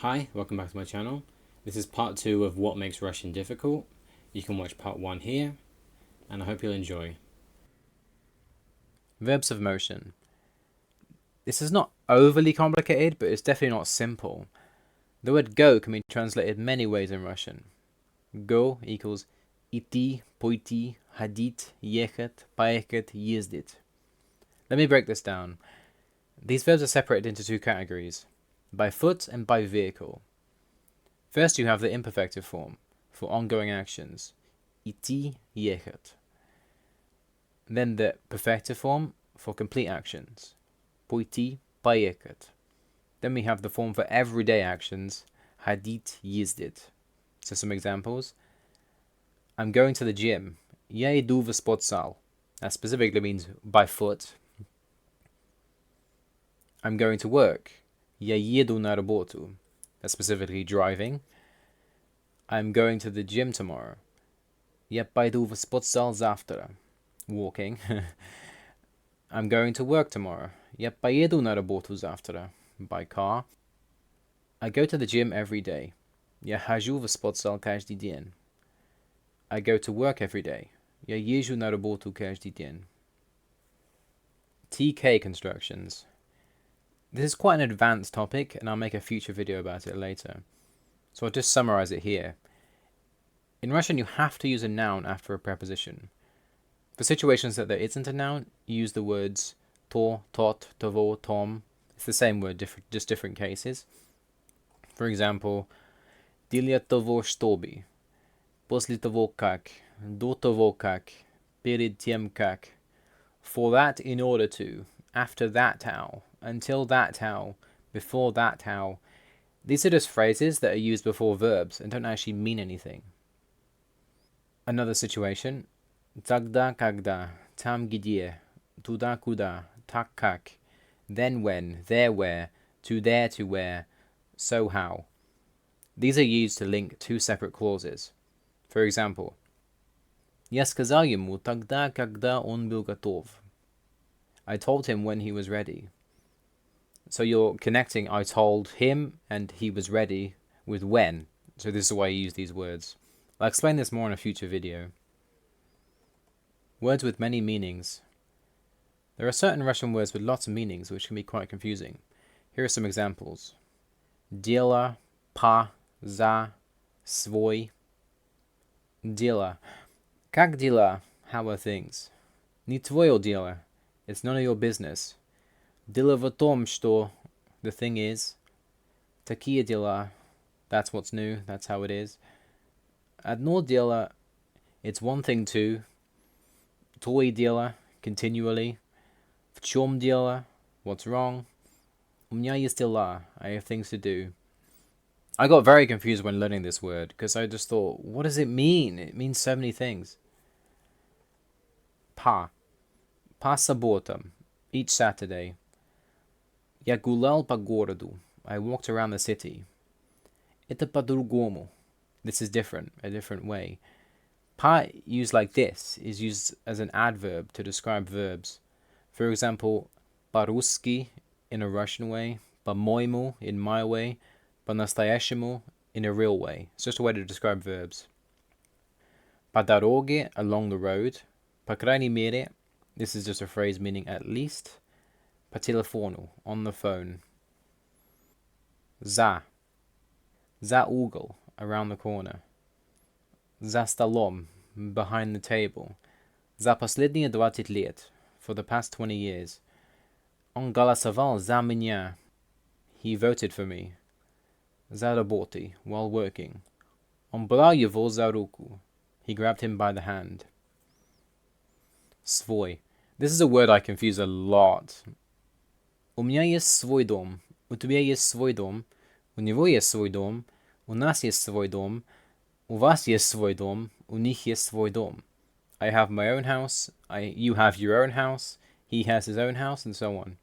Hi, welcome back to my channel. This is part 2 of what makes Russian difficult. You can watch part 1 here, and I hope you'll enjoy. Verbs of motion. This is not overly complicated, but it's definitely not simple. The word go can be translated many ways in Russian. Go equals iti, pойти, ходить, ехать, поехать, ездить. Let me break this down. These verbs are separated into two categories, by foot and by vehicle. First you have the imperfective form, for ongoing actions, iti, ехать. Then the perfective form, for complete actions, пойти, поехать. Then we have the form for everyday actions, ходить, ездить. So some examples. I'm going to the gym. Я иду в спортзал. That specifically means by foot. I'm going to work. Я еду на работу. That's specifically driving. I'm going to the gym tomorrow. Я пойду в спортзал завтра. Walking. I'm going to work tomorrow. Я поеду на работу завтра. By car. I go to the gym every day. Я хожу в спортзал каждый день. I go to work every day. Я езжу на работу каждый день. TK constructions. This is quite an advanced topic, and I'll make a future video about it later. So I'll just summarize it here. In Russian, you have to use a noun after a preposition. For situations that there isn't a noun, you use the words to, tot, tovo, tom. It's the same word, just different cases. For example, для того чтобы, после того как, до того как, перед тем как, for that in order to, after that how, until that how, before that how. These are just phrases that are used before verbs and don't actually mean anything. Another situation, тогда когда, там где, туда куда, так как, then when, there where, to there to where, so how. These are used to link two separate clauses. For example, я сказал ему тогда, когда он был готов. I told him when he was ready. So you're connecting I told him and he was ready with when. So this is why you use these words. I'll explain this more in a future video. Words with many meanings. There are certain Russian words with lots of meanings which can be quite confusing. Here are some examples. Дело, па, за, свой. Дело. Как дела? How are things? Не твое дело. It's none of your business. Дело в том, что, the thing is. Такие дела. That's what's new, that's how it is. Одно дело, it's one thing too. То и дело, continually. В чем дело? What's wrong? У меня есть дела. I have things to do. I got very confused when learning this word because I just thought, what does it mean? It means so many things. По субботам, each Saturday. Я гулял по городу. I walked around the city. Это по-другому. This is different, a different way. По, used like this, is used as an adverb to describe verbs. For example, по-русски in a Russian way, по-моему in my way, по-настоящему in a real way. It's just a way to describe verbs. По дороге, along the road. По крайней мере, this is just a phrase meaning at least. По телефону, on the phone. За угол, around the corner. За столом, behind the table. За последние 20 лет, for the past 20 years. Он голосовал за меня. He voted for me. За работой, while working. Он брал его за руку. He grabbed him by the hand. Svой. This is a word I confuse a lot. У меня есть свой дом. У тебя есть свой дом. У него есть свой дом. У нас есть свой дом. У вас есть свой дом. У них есть свой дом. I have my own house. You have your own house. He has his own house, and so on.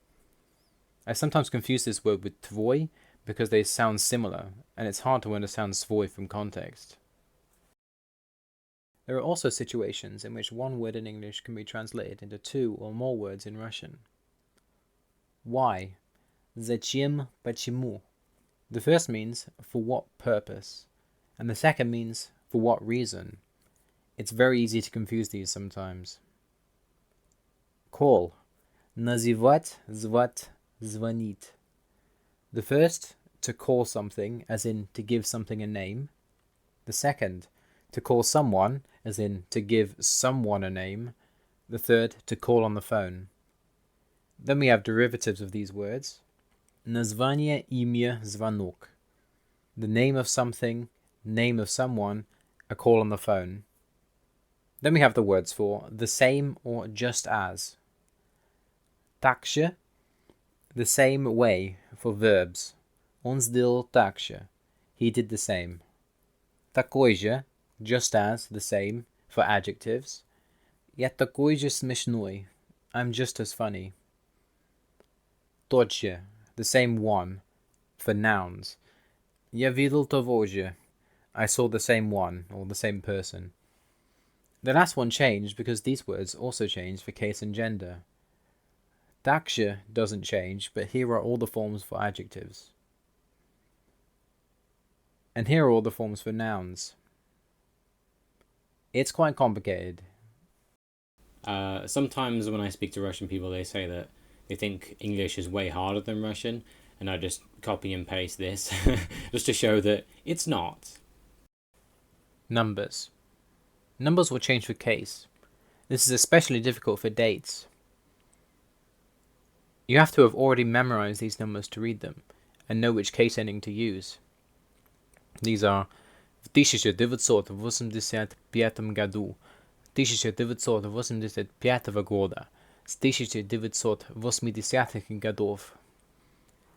I sometimes confuse this word with tvoi because they sound similar, and it's hard to understand svoi from context. There are also situations in which one word in English can be translated into two or more words in Russian. Why? Зачем? Почему? The first means for what purpose, and the second means for what reason. It's very easy to confuse these sometimes. Call. Называть, звать, звонить. The first, to call something, as in to give something a name. The second, to call someone, as in to give someone a name. The third, to call on the phone. Then we have derivatives of these words. Название, имя, звонок. The name of something, name of someone, a call on the phone. Then we have the words for the same or just as. Так же, the same way for verbs. Он сделал так же. He did the same. Такой же, just as, the same, for adjectives. Я такой же смешной. I'm just as funny. Тот же, the same one, for nouns. Я видел того же. I saw the same one, or the same person. The last one changed because these words also change for case and gender. Так же doesn't change, but here are all the forms for adjectives. And here are all the forms for nouns. It's quite complicated. Sometimes when I speak to Russian people, they say that they think English is way harder than Russian, and I just copy and paste this just to show that it's not. Numbers. Numbers will change for case. This is especially difficult for dates. You have to have already memorized these numbers to read them, and know which case ending to use. These are в 1985 году, 1985 года, с 1980-х годов.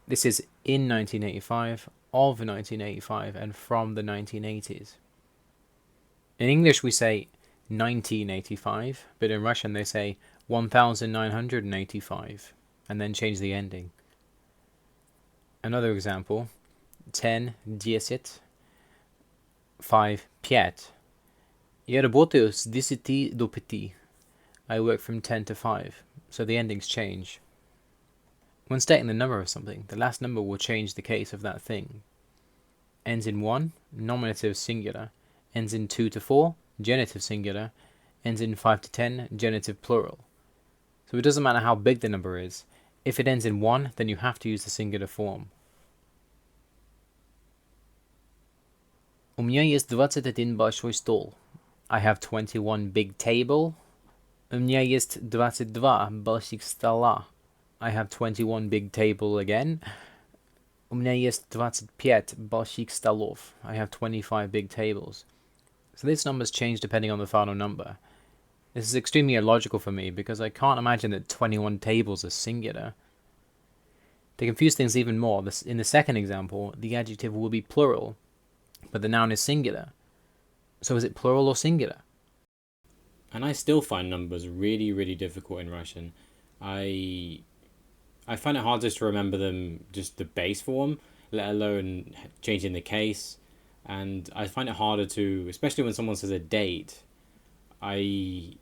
This is in 1985, of 1985, and from the 1980s. In English we say 1985, but in Russian they say 1985, and then change the ending. Another example, 10, 10, 5, 5. Я работаю с 10 до 5. I work from 10 to 5, so the endings change. When stating the number of something, the last number will change the case of that thing. Ends in 1, nominative singular. Ends in 2 to 4, genitive singular. Ends in 5 to 10, genitive plural. So it doesn't matter how big the number is. If it ends in 1, then you have to use the singular form. У меня есть 21 большой стол. I have 21 big table. У меня есть 22 больших стола. I have 21 big table again. У меня есть 25 больших столов. I have 25 big tables. So these numbers change depending on the final number. This is extremely illogical for me because I can't imagine that 21 tables are singular. To confuse things even more, in the second example, the adjective will be plural, but the noun is singular. So is it plural or singular? And I still find numbers really, really difficult in Russian. I find it hard just to remember them, just the base form, let alone changing the case. And I find it harder to, especially when someone says a date, I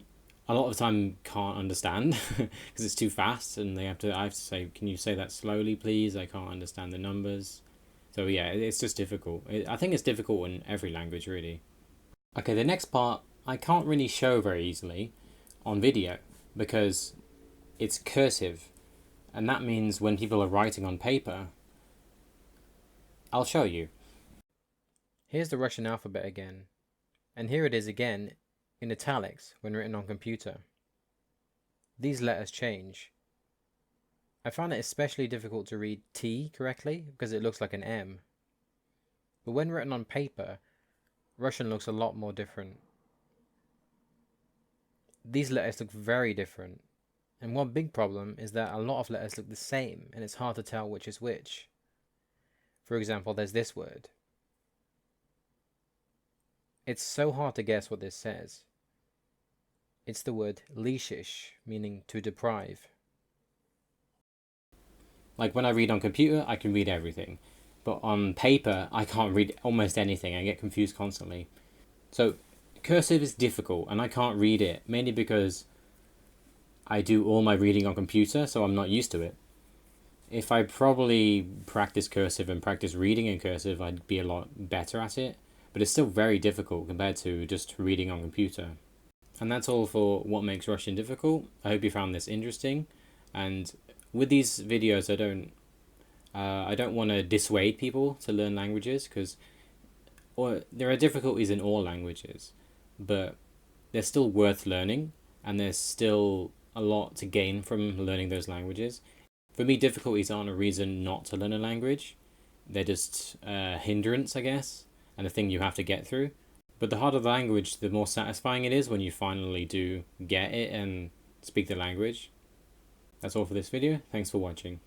a lot of the time can't understand because it's too fast, and I have to say, can you say that slowly, please? I can't understand the numbers. So yeah, it's just difficult. I think it's difficult in every language, really. Okay, the next part I can't really show very easily on video because it's cursive, and that means when people are writing on paper, I'll show you. Here's the Russian alphabet again, and here it is again in italics when written on computer. These letters change. I found it especially difficult to read T correctly because it looks like an M. But when written on paper, Russian looks a lot more different. These letters look very different, and one big problem is that a lot of letters look the same and it's hard to tell which is which. For example, there's this word. It's so hard to guess what this says. It's the word lishish, meaning to deprive. Like when I read on computer, I can read everything. But on paper, I can't read almost anything. I get confused constantly. So cursive is difficult and I can't read it, mainly because I do all my reading on computer, so I'm not used to it. If I probably practice cursive and practice reading in cursive, I'd be a lot better at it. But it's still very difficult compared to just reading on computer. And that's all for what makes Russian difficult. I hope you found this interesting. And with these videos, I don't want to dissuade people to learn languages because there are difficulties in all languages, but they're still worth learning, and there's still a lot to gain from learning those languages. For me, difficulties aren't a reason not to learn a language. They're just a hindrance, I guess, and a thing you have to get through. But the harder the language, the more satisfying it is when you finally do get it and speak the language. That's all for this video. Thanks for watching.